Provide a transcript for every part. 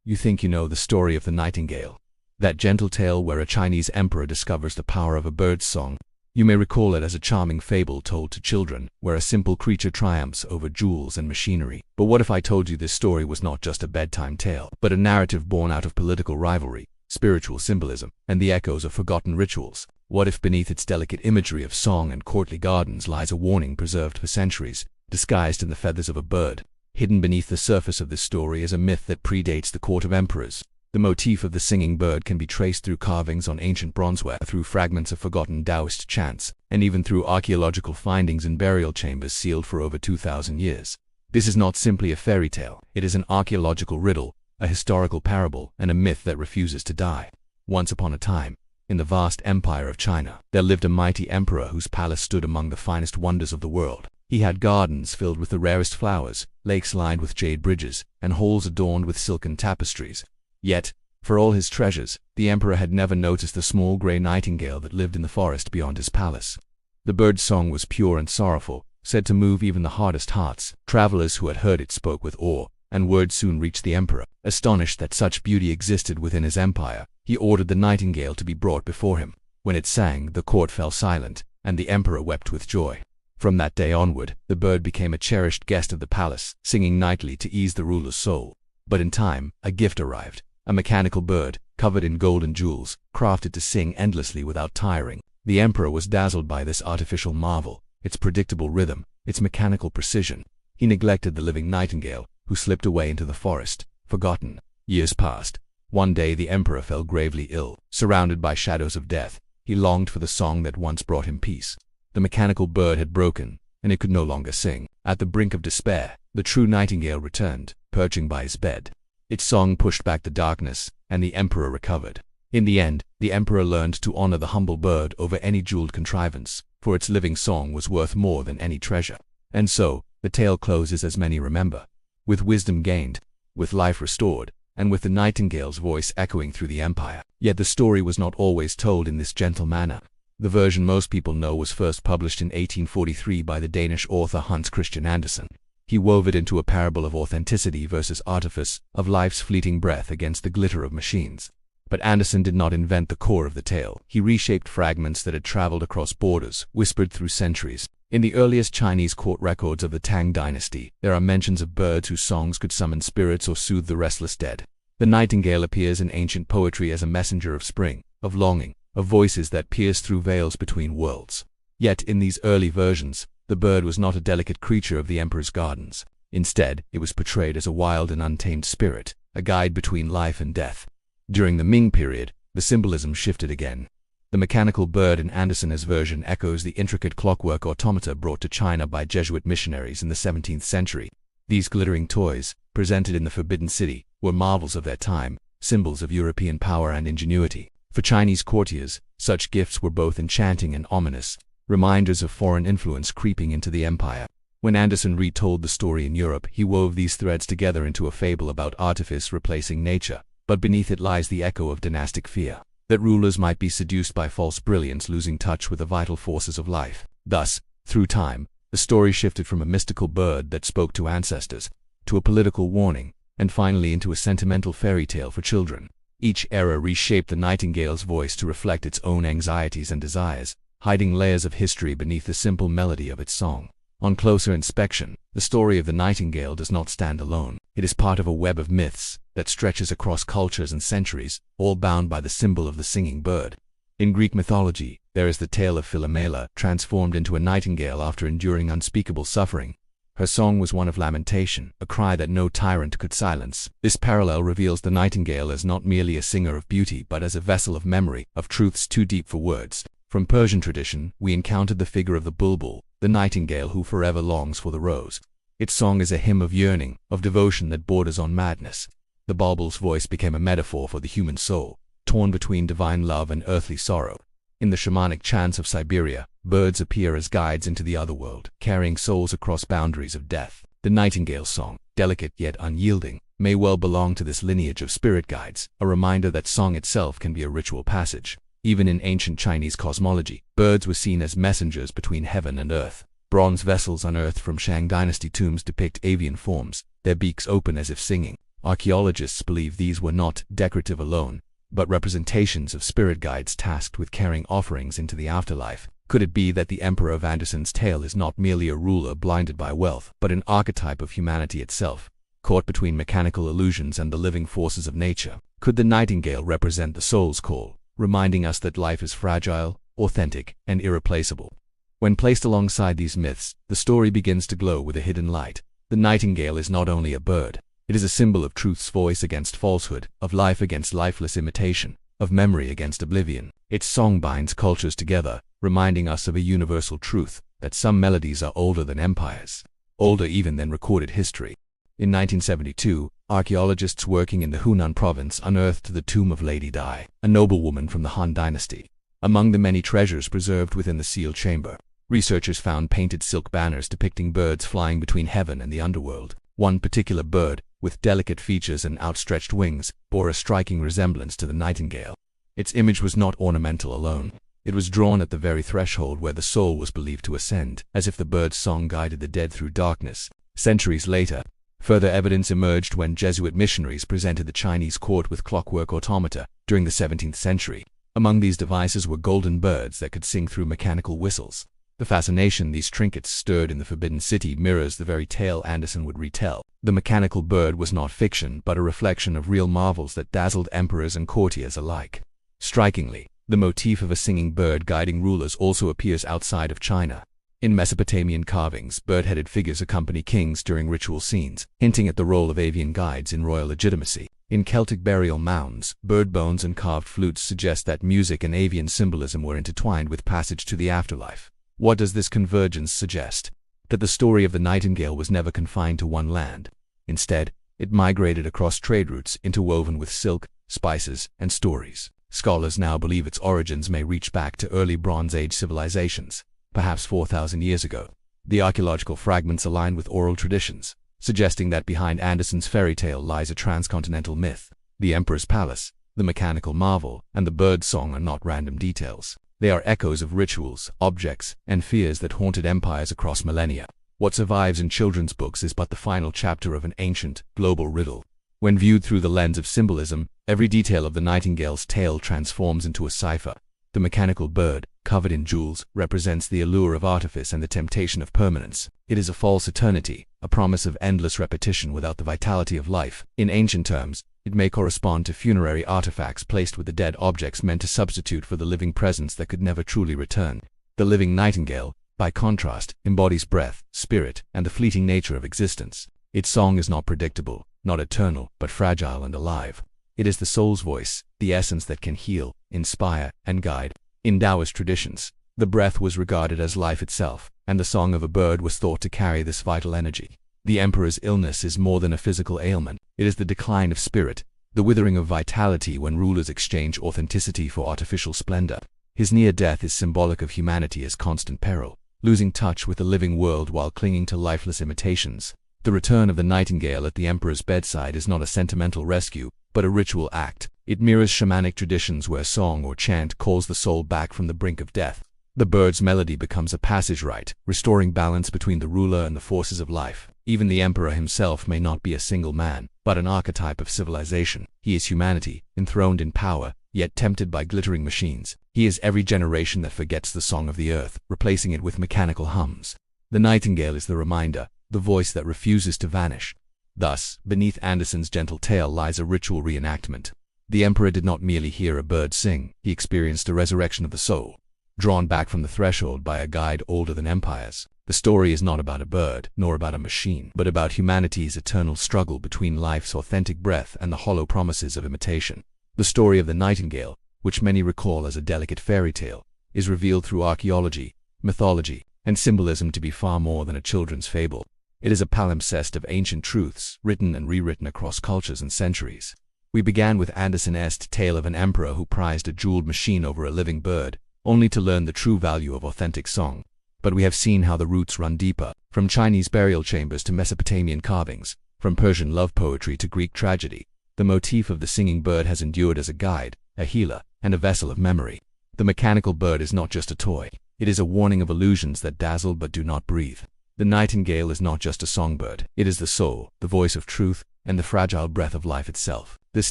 You think you know the story of the Nightingale, that gentle tale where a Chinese emperor discovers the power of a bird's song. You may recall it as a charming fable told to children, where a simple creature triumphs over jewels and machinery. But what if I told you this story was not just a bedtime tale, but a narrative born out of political rivalry, spiritual symbolism, and the echoes of forgotten rituals? What if beneath its delicate imagery of song and courtly gardens lies a warning preserved for centuries, disguised in the feathers of a bird? Hidden beneath the surface of this story is a myth that predates the court of emperors. The motif of the singing bird can be traced through carvings on ancient bronzeware, through fragments of forgotten Taoist chants, and even through archaeological findings in burial chambers sealed for over 2,000 years. This is not simply a fairy tale. It is an archaeological riddle, a historical parable, and a myth that refuses to die. Once upon a time, in the vast empire of China, there lived a mighty emperor whose palace stood among the finest wonders of the world. He had gardens filled with the rarest flowers, lakes lined with jade bridges, and halls adorned with silken tapestries. Yet, for all his treasures, the emperor had never noticed the small grey nightingale that lived in the forest beyond his palace. The bird's song was pure and sorrowful, said to move even the hardest hearts. Travelers who had heard it spoke with awe, and word soon reached the emperor. Astonished that such beauty existed within his empire, he ordered the nightingale to be brought before him. When it sang, the court fell silent, and the emperor wept with joy. From that day onward, the bird became a cherished guest of the palace, singing nightly to ease the ruler's soul. But in time, a gift arrived. A mechanical bird, covered in gold and jewels, crafted to sing endlessly without tiring. The emperor was dazzled by this artificial marvel, its predictable rhythm, its mechanical precision. He neglected the living nightingale, who slipped away into the forest, forgotten. Years passed. One day the emperor fell gravely ill. Surrounded by shadows of death, he longed for the song that once brought him peace. The mechanical bird had broken, and it could no longer sing. At the brink of despair, the true nightingale returned, perching by his bed. Its song pushed back the darkness, and the emperor recovered. In the end, the emperor learned to honor the humble bird over any jeweled contrivance, for its living song was worth more than any treasure. And so, the tale closes as many remember, with wisdom gained, with life restored, and with the nightingale's voice echoing through the empire. Yet the story was not always told in this gentle manner. The version most people know was first published in 1843 by the Danish author Hans Christian Andersen. He wove it into a parable of authenticity versus artifice, of life's fleeting breath against the glitter of machines. But Andersen did not invent the core of the tale. He reshaped fragments that had traveled across borders, whispered through centuries. In the earliest Chinese court records of the Tang dynasty, there are mentions of birds whose songs could summon spirits or soothe the restless dead. The nightingale appears in ancient poetry as a messenger of spring, of longing, of voices that pierce through veils between worlds. Yet in these early versions, the bird was not a delicate creature of the emperor's gardens. Instead, it was portrayed as a wild and untamed spirit, a guide between life and death. During the Ming period, the symbolism shifted again. The mechanical bird in Andersen's version echoes the intricate clockwork automata brought to China by Jesuit missionaries in the 17th century. These glittering toys, presented in the Forbidden City, were marvels of their time, symbols of European power and ingenuity. For Chinese courtiers, such gifts were both enchanting and ominous, reminders of foreign influence creeping into the empire. When Andersen retold the story in Europe, he wove these threads together into a fable about artifice replacing nature, but beneath it lies the echo of dynastic fear, that rulers might be seduced by false brilliance, losing touch with the vital forces of life. Thus, through time, the story shifted from a mystical bird that spoke to ancestors, to a political warning, and finally into a sentimental fairy tale for children. Each era reshaped the nightingale's voice to reflect its own anxieties and desires, hiding layers of history beneath the simple melody of its song. On closer inspection, the story of the nightingale does not stand alone. It is part of a web of myths that stretches across cultures and centuries, all bound by the symbol of the singing bird. In Greek mythology, there is the tale of Philomela, transformed into a nightingale after enduring unspeakable suffering. Her song was one of lamentation, a cry that no tyrant could silence. This parallel reveals the nightingale as not merely a singer of beauty, but as a vessel of memory, of truths too deep for words. From Persian tradition, we encountered the figure of the bulbul, the nightingale who forever longs for the rose. Its song is a hymn of yearning, of devotion that borders on madness. The bulbul's voice became a metaphor for the human soul, torn between divine love and earthly sorrow. In the shamanic chants of Siberia, birds appear as guides into the other world, carrying souls across boundaries of death. The nightingale's song, delicate yet unyielding, may well belong to this lineage of spirit guides, a reminder that song itself can be a ritual passage. Even in ancient Chinese cosmology, birds were seen as messengers between heaven and earth. Bronze vessels unearthed from Shang dynasty tombs depict avian forms, their beaks open as if singing. Archaeologists believe these were not decorative alone, but representations of spirit guides tasked with carrying offerings into the afterlife. Could it be that the Emperor of Andersen's tale is not merely a ruler blinded by wealth, but an archetype of humanity itself, caught between mechanical illusions and the living forces of nature? Could the nightingale represent the soul's call, reminding us that life is fragile, authentic, and irreplaceable? When placed alongside these myths, the story begins to glow with a hidden light. The nightingale is not only a bird, it is a symbol of truth's voice against falsehood, of life against lifeless imitation, of memory against oblivion. Its song binds cultures together, reminding us of a universal truth, that some melodies are older than empires, older even than recorded history. In 1972, archaeologists working in the Hunan province unearthed the tomb of Lady Dai, a noblewoman from the Han dynasty. Among the many treasures preserved within the sealed chamber, researchers found painted silk banners depicting birds flying between heaven and the underworld. One particular bird, with delicate features and outstretched wings, bore a striking resemblance to the nightingale. Its image was not ornamental alone. It was drawn at the very threshold where the soul was believed to ascend, as if the bird's song guided the dead through darkness. Centuries later, further evidence emerged when Jesuit missionaries presented the Chinese court with clockwork automata during the 17th century. Among these devices were golden birds that could sing through mechanical whistles. The fascination these trinkets stirred in the Forbidden City mirrors the very tale Andersen would retell. The mechanical bird was not fiction, but a reflection of real marvels that dazzled emperors and courtiers alike. Strikingly, the motif of a singing bird guiding rulers also appears outside of China. In Mesopotamian carvings, bird-headed figures accompany kings during ritual scenes, hinting at the role of avian guides in royal legitimacy. In Celtic burial mounds, bird bones and carved flutes suggest that music and avian symbolism were intertwined with passage to the afterlife. What does this convergence suggest? That the story of the nightingale was never confined to one land. Instead, it migrated across trade routes, interwoven with silk, spices, and stories. Scholars now believe its origins may reach back to early Bronze Age civilizations, perhaps 4,000 years ago. The archaeological fragments align with oral traditions, suggesting that behind Andersen's fairy tale lies a transcontinental myth. The Emperor's Palace, the mechanical marvel, and the bird song are not random details. They are echoes of rituals, objects, and fears that haunted empires across millennia. What survives in children's books is but the final chapter of an ancient, global riddle. When viewed through the lens of symbolism, every detail of the nightingale's tale transforms into a cipher. The mechanical bird, covered in jewels, represents the allure of artifice and the temptation of permanence. It is a false eternity, a promise of endless repetition without the vitality of life. In ancient terms, it may correspond to funerary artifacts placed with the dead objects meant to substitute for the living presence that could never truly return. The living nightingale, by contrast, embodies breath, spirit, and the fleeting nature of existence. Its song is not predictable, not eternal, but fragile and alive. It is the soul's voice, the essence that can heal, inspire, and guide. In Taoist traditions, the breath was regarded as life itself, and the song of a bird was thought to carry this vital energy. The emperor's illness is more than a physical ailment. It is the decline of spirit, the withering of vitality when rulers exchange authenticity for artificial splendor. His near death is symbolic of humanity as constant peril, losing touch with the living world while clinging to lifeless imitations. The return of the nightingale at the emperor's bedside is not a sentimental rescue, but a ritual act. It mirrors shamanic traditions where song or chant calls the soul back from the brink of death. The bird's melody becomes a passage rite, restoring balance between the ruler and the forces of life. Even the emperor himself may not be a single man, but an archetype of civilization. He is humanity, enthroned in power, yet tempted by glittering machines. He is every generation that forgets the song of the earth, replacing it with mechanical hums. The nightingale is the reminder, the voice that refuses to vanish. Thus, beneath Andersen's gentle tale lies a ritual reenactment. The emperor did not merely hear a bird sing, he experienced a resurrection of the soul, drawn back from the threshold by a guide older than empires. The story is not about a bird, nor about a machine, but about humanity's eternal struggle between life's authentic breath and the hollow promises of imitation. The story of the nightingale, which many recall as a delicate fairy tale, is revealed through archaeology, mythology, and symbolism to be far more than a children's fable. It is a palimpsest of ancient truths, written and rewritten across cultures and centuries. We began with Andersen's tale of an emperor who prized a jeweled machine over a living bird, only to learn the true value of authentic song. But we have seen how the roots run deeper, from Chinese burial chambers to Mesopotamian carvings, from Persian love poetry to Greek tragedy. The motif of the singing bird has endured as a guide, a healer, and a vessel of memory. The mechanical bird is not just a toy. It is a warning of illusions that dazzle but do not breathe. The nightingale is not just a songbird. It is the soul, the voice of truth, and the fragile breath of life itself. This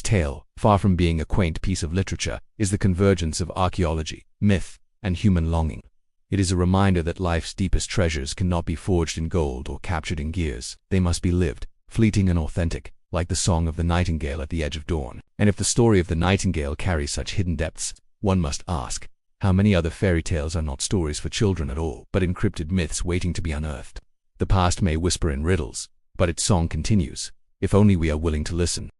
tale, far from being a quaint piece of literature, is the convergence of archaeology, myth, and human longing. It is a reminder that life's deepest treasures cannot be forged in gold or captured in gears. They must be lived, fleeting and authentic, like the song of the nightingale at the edge of dawn. And if the story of the nightingale carries such hidden depths, one must ask, how many other fairy tales are not stories for children at all, but encrypted myths waiting to be unearthed? The past may whisper in riddles, but its song continues, if only we are willing to listen.